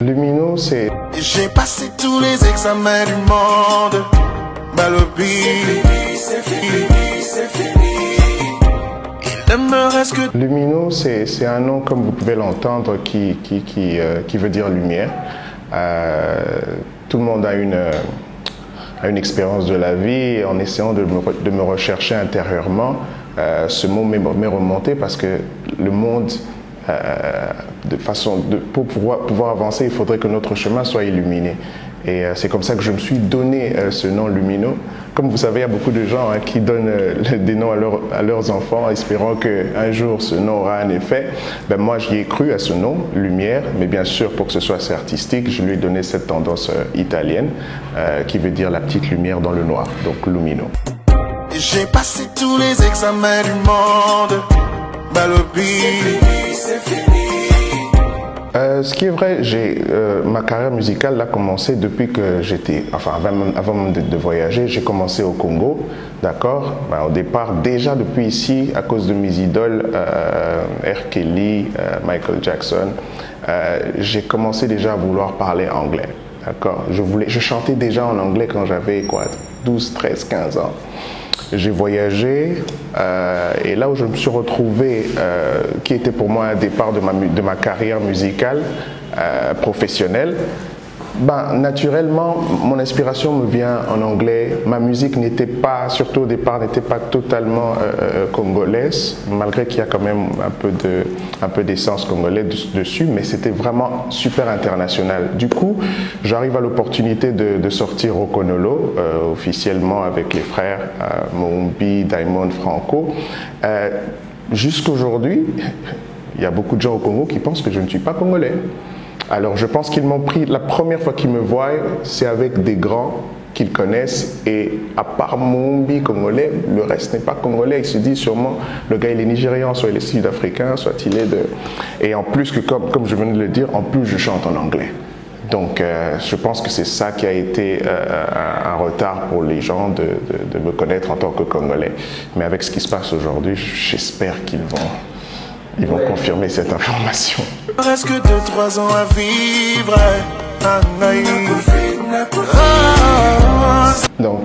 Lumino, c'est... J'ai passé tous les examens du monde. Balobi, c'est fini, c'est fini. Il ne me reste que... Lumino, c'est un nom, comme vous pouvez l'entendre, qui veut dire lumière. Tout le monde a une expérience de la vie, et en essayant de me rechercher intérieurement, ce mot m'est remonté parce que le monde, pour pouvoir avancer, il faudrait que notre chemin soit illuminé. Et c'est comme ça que je me suis donné ce nom Lumino. Comme vous savez, il y a beaucoup de gens qui donnent des noms à leurs enfants, espérant qu'un jour ce nom aura un effet. Ben, moi, j'y ai cru à ce nom, Lumière, mais bien sûr, pour que ce soit assez artistique, je lui ai donné cette tendance italienne qui veut dire la petite lumière dans le noir, donc Lumino. J'ai passé tous les examens du monde. Balobi, c'est fini. Ce qui est vrai, ma carrière musicale a commencé depuis que j'étais, enfin avant même de voyager, j'ai commencé au Congo, d'accord. Ben, au départ, déjà depuis ici, à cause de mes idoles, R. Kelly, Michael Jackson, j'ai commencé déjà à vouloir parler anglais, d'accord. Je chantais déjà en anglais quand j'avais quoi, 12, 13, 15 ans. J'ai voyagé et là où je me suis retrouvé, qui était pour moi un départ de ma carrière musicale professionnelle, ben, naturellement, mon inspiration me vient en anglais. Ma musique n'était pas, surtout au départ, n'était pas totalement congolaise, malgré qu'il y a quand même un peu d'essence congolaise dessus, mais c'était vraiment super international. Du coup, j'arrive à l'opportunité de sortir au Konolo, officiellement avec les frères Moumbi, Diamond, Franco. Jusqu'aujourd'hui, il y a beaucoup de gens au Congo qui pensent que je ne suis pas congolais. Alors je pense qu'ils m'ont pris, la première fois qu'ils me voient, c'est avec des grands qu'ils connaissent et à part Moumbi congolais, le reste n'est pas congolais. Ils se disent sûrement, le gars il est nigérian, soit il est sud-africain, soit il est de... Et en plus, que comme je venais de le dire, en plus je chante en anglais. Donc je pense que c'est ça qui a été un retard pour les gens de me connaître en tant que Congolais. Mais avec ce qui se passe aujourd'hui, j'espère qu'ils vont confirmer cette information. Presque 2-3 ans à vivre. Donc,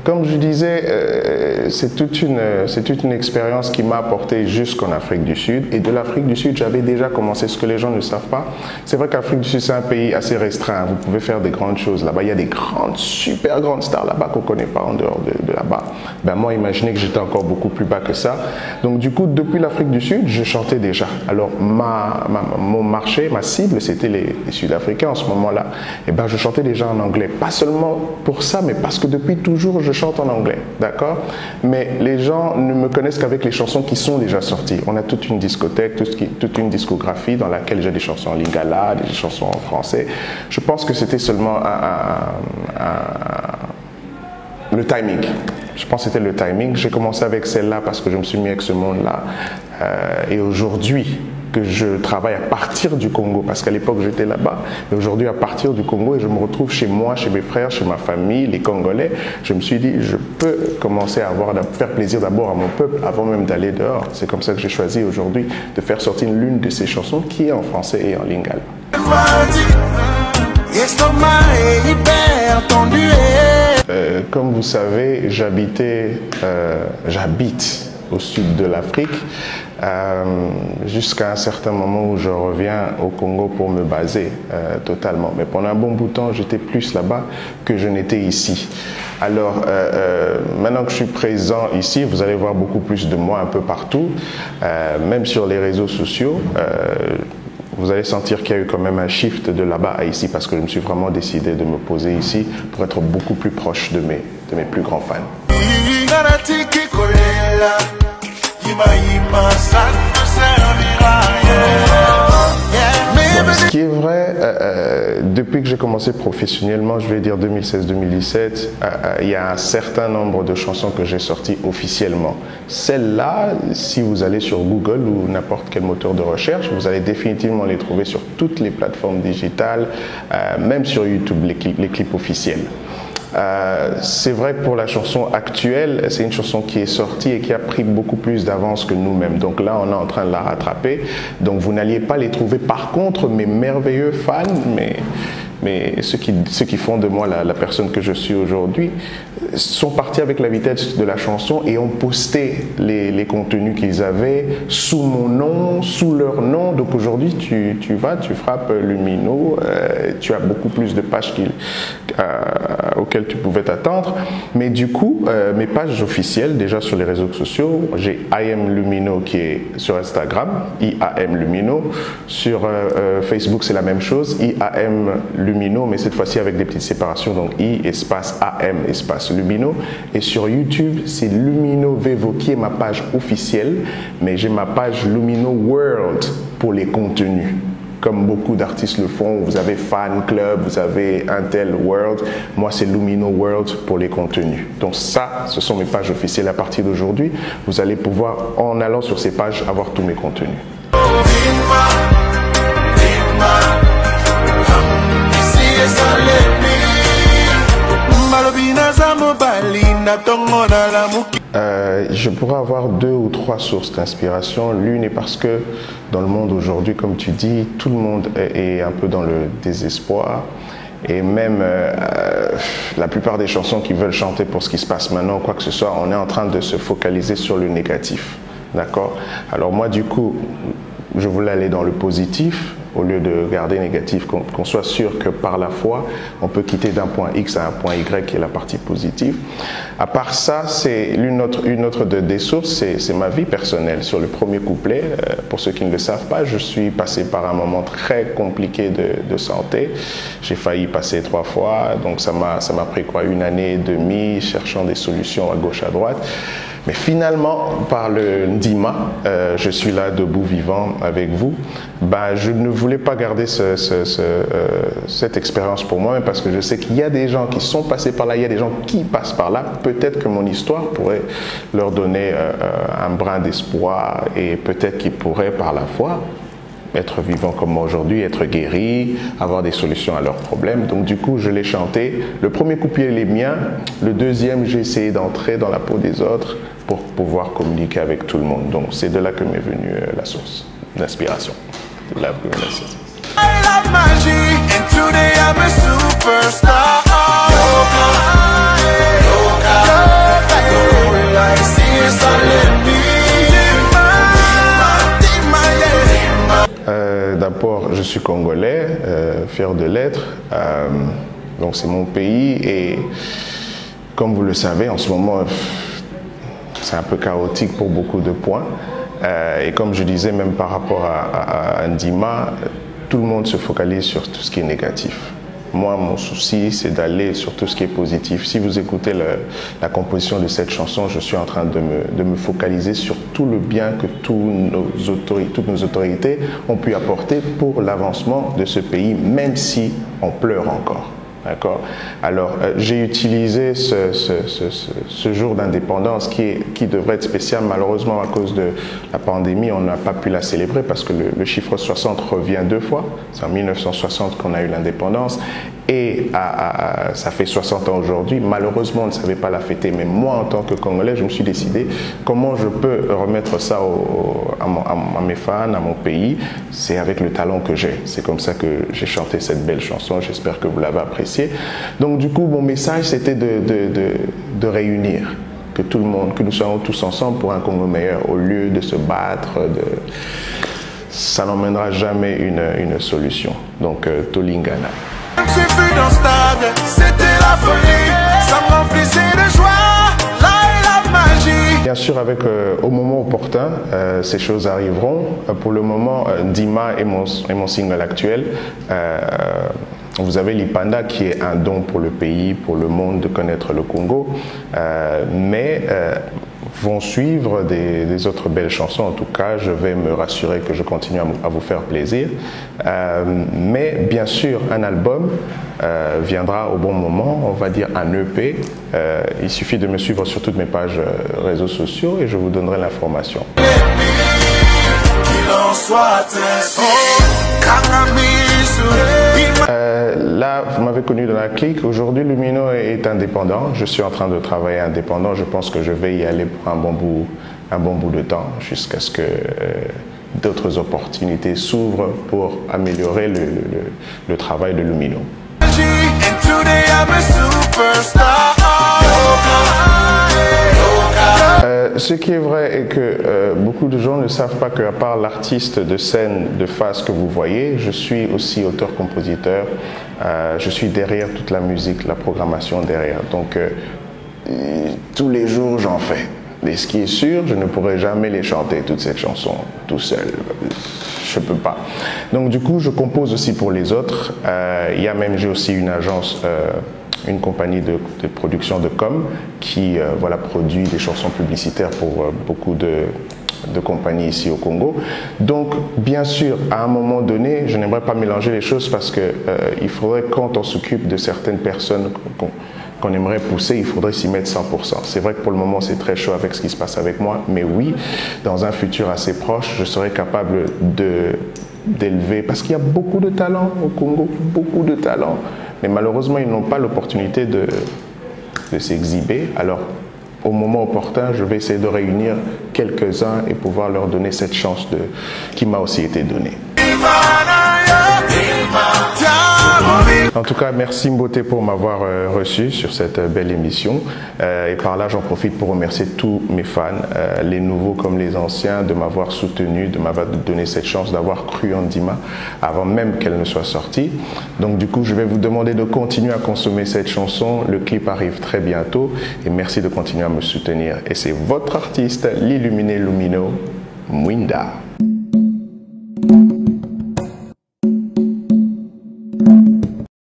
comme je disais, c'est toute une expérience qui m'a apporté jusqu'en Afrique du Sud. Et de l'Afrique du Sud, j'avais déjà commencé, ce que les gens ne savent pas. C'est vrai qu'Afrique du Sud, c'est un pays assez restreint. Vous pouvez faire des grandes choses là-bas. Il y a des super grandes stars là-bas qu'on ne connaît pas en dehors de là-bas. Ben, moi, imaginez que j'étais encore beaucoup plus bas que ça. Donc, du coup, depuis l'Afrique du Sud, je chantais déjà. Alors, mon marché, ma cible, c'était les Sud-Africains en ce moment-là. Et ben, je chantais déjà en anglais. Pas seulement pour ça, mais parce que depuis toujours, je chante en anglais, d'accord? Mais les gens ne me connaissent qu'avec les chansons qui sont déjà sorties. On a toute une discothèque, toute une discographie dans laquelle j'ai des chansons en lingala, des chansons en français. Je pense que c'était seulement le timing. Je pense que c'était le timing. J'ai commencé avec celle-là parce que je me suis mis avec ce monde-là. Et aujourd'hui, que je travaille à partir du Congo, parce qu'à l'époque j'étais là-bas, mais aujourd'hui à partir du Congo, et je me retrouve chez moi, chez mes frères, chez ma famille, les Congolais, je me suis dit, je peux commencer à faire plaisir d'abord à mon peuple avant même d'aller dehors. C'est comme ça que j'ai choisi aujourd'hui de faire sortir l'une de ces chansons qui est en français et en lingala. Comme vous savez, j'habite au sud de l'Afrique jusqu'à un certain moment où je reviens au Congo pour me baser totalement. Mais pendant un bon bout de temps, j'étais plus là-bas que je n'étais ici. Alors, maintenant que je suis présent ici, vous allez voir beaucoup plus de moi un peu partout, même sur les réseaux sociaux. Vous allez sentir qu'il y a eu quand même un shift de là-bas à ici parce que je me suis vraiment décidé de me poser ici pour être beaucoup plus proche de mes plus grands fans. Donc, ce qui est vrai, depuis que j'ai commencé professionnellement, je vais dire 2016-2017, il y a un certain nombre de chansons que j'ai sorties officiellement. Celles-là, si vous allez sur Google ou n'importe quel moteur de recherche, vous allez définitivement les trouver sur toutes les plateformes digitales, même sur YouTube, les clips officiels. C'est vrai que pour la chanson actuelle, c'est une chanson qui est sortie et qui a pris beaucoup plus d'avance que nous-mêmes. Donc là, on est en train de la rattraper. Donc vous n'alliez pas les trouver. Par contre, mes merveilleux fans, mais ceux qui font de moi la personne que je suis aujourd'hui, sont partis avec la vitesse de la chanson et ont posté les contenus qu'ils avaient sous mon nom, sous leur nom. Donc aujourd'hui, tu frappes Lumino, tu as beaucoup plus de pages auxquelles tu pouvais t'attendre. Mais du coup, mes pages officielles, déjà sur les réseaux sociaux, j'ai IAM Lumino qui est sur Instagram, IAM Lumino. Sur Facebook, c'est la même chose, IAM Lumino, mais cette fois-ci avec des petites séparations, donc I espace AM espace Lumino. Et sur YouTube, c'est Lumino Vevo qui est ma page officielle, mais j'ai ma page Lumino World pour les contenus. Comme beaucoup d'artistes le font, vous avez Fan Club, vous avez Intel World. Moi, c'est Lumino World pour les contenus. Donc ça, ce sont mes pages officielles. À partir d'aujourd'hui, vous allez pouvoir, en allant sur ces pages, avoir tous mes contenus. Je pourrais avoir 2 ou 3 sources d'inspiration. L'une est parce que dans le monde aujourd'hui, comme tu dis, tout le monde est un peu dans le désespoir. Et même la plupart des chansons qui veulent chanter pour ce qui se passe maintenant, quoi que ce soit, on est en train de se focaliser sur le négatif. D'accord? Alors moi, du coup, je voulais aller dans le positif au lieu de garder négatif, qu'on soit sûr que par la foi, on peut quitter d'un point X à un point Y qui est la partie positive. À part ça, c'est une autre des sources, c'est ma vie personnelle. Sur le premier couplet, pour ceux qui ne le savent pas, je suis passé par un moment très compliqué de santé. J'ai failli passer 3 fois, donc ça m'a pris quoi, 1 année et demie, cherchant des solutions à gauche, à droite. Mais finalement, par le Ndima, je suis là debout, vivant avec vous. Je ne voulais pas garder cette expérience pour moi, parce que je sais qu'il y a des gens qui sont passés par là, il y a des gens qui passent par là. Peut-être que mon histoire pourrait leur donner un brin d'espoir, et peut-être qu'ils pourraient par la foi être vivants comme moi aujourd'hui, être guéris, avoir des solutions à leurs problèmes. Donc du coup, je l'ai chanté. Le premier couplet est mien. Le deuxième, j'ai essayé d'entrer dans la peau des autres pour pouvoir communiquer avec tout le monde. Donc c'est de là que m'est venue la source d'inspiration. D'abord, je suis congolais, fier de l'être. Donc c'est mon pays, et comme vous le savez, en ce moment, c'est un peu chaotique pour beaucoup de points. Et comme je disais, même par rapport à Ndima, tout le monde se focalise sur tout ce qui est négatif. Moi, mon souci, c'est d'aller sur tout ce qui est positif. Si vous écoutez la composition de cette chanson, je suis en train de me focaliser sur tout le bien que toutes nos autorités ont pu apporter pour l'avancement de ce pays, même si on pleure encore. D'accord? Alors, j'ai utilisé ce jour d'indépendance qui devrait être spécial. Malheureusement, à cause de la pandémie, on n'a pas pu la célébrer parce que le chiffre 60 revient 2 fois. C'est en 1960 qu'on a eu l'indépendance. Et ça fait 60 ans aujourd'hui. Malheureusement, on ne savait pas la fêter. Mais moi, en tant que Congolais, je me suis décidé comment je peux remettre ça à mes fans, à mon pays. C'est avec le talent que j'ai. C'est comme ça que j'ai chanté cette belle chanson. J'espère que vous l'avez appréciée. Donc du coup, mon message, c'était de réunir. Que tout le monde, que nous soyons tous ensemble pour un Congo meilleur, au lieu de se battre. Ça n'emmènera jamais une solution. Donc, Tolingana. C'était la folie, ça me remplissait de joie, là est la magie. Bien sûr, au moment opportun, ces choses arriveront. Pour le moment, Ndima est mon single actuel. Vous avez Lipanda qui est un don pour le pays, pour le monde de connaître le Congo, mais vont suivre des autres belles chansons. En tout cas, je vais me rassurer que je continue à vous faire plaisir. Mais bien sûr, un album viendra au bon moment, on va dire un EP. Il suffit de me suivre sur toutes mes pages réseaux sociaux et je vous donnerai l'information. Là, Là, vous m'avez connu dans la clique. Aujourd'hui, Lumino est indépendant. Je suis en train de travailler indépendant. Je pense que je vais y aller pour un bon bout de temps jusqu'à ce que d'autres opportunités s'ouvrent pour améliorer le travail de Lumino. Ce qui est vrai est que beaucoup de gens ne savent pas qu'à part l'artiste de scène de face que vous voyez, je suis aussi auteur-compositeur. Je suis derrière toute la musique, la programmation derrière. Donc tous les jours j'en fais. Et ce qui est sûr, je ne pourrai jamais les chanter, toutes ces chansons, tout seul. Je ne peux pas. Donc du coup, je compose aussi pour les autres. J'ai aussi une agence, une compagnie de production de com qui voilà, produit des chansons publicitaires pour beaucoup de compagnies ici au Congo. Donc, bien sûr, à un moment donné, je n'aimerais pas mélanger les choses parce que il faudrait, quand on s'occupe de certaines personnes qu'on aimerait pousser, il faudrait s'y mettre 100%. C'est vrai que pour le moment, c'est très chaud avec ce qui se passe avec moi, mais oui, dans un futur assez proche, je serai capable d'élever, parce qu'il y a beaucoup de talents au Congo, beaucoup de talents, mais malheureusement, ils n'ont pas l'opportunité de s'exhiber. Alors, au moment opportun, je vais essayer de réunir quelques-uns et pouvoir leur donner cette chance qui m'a aussi été donnée. En tout cas, merci Mbote pour m'avoir reçu sur cette belle émission. Et par là, j'en profite pour remercier tous mes fans, les nouveaux comme les anciens, de m'avoir soutenu, de m'avoir donné cette chance, d'avoir cru en Dima avant même qu'elle ne soit sortie. Donc du coup, je vais vous demander de continuer à consommer cette chanson. Le clip arrive très bientôt et merci de continuer à me soutenir. Et c'est votre artiste, l'illuminé Lumino, Mwinda.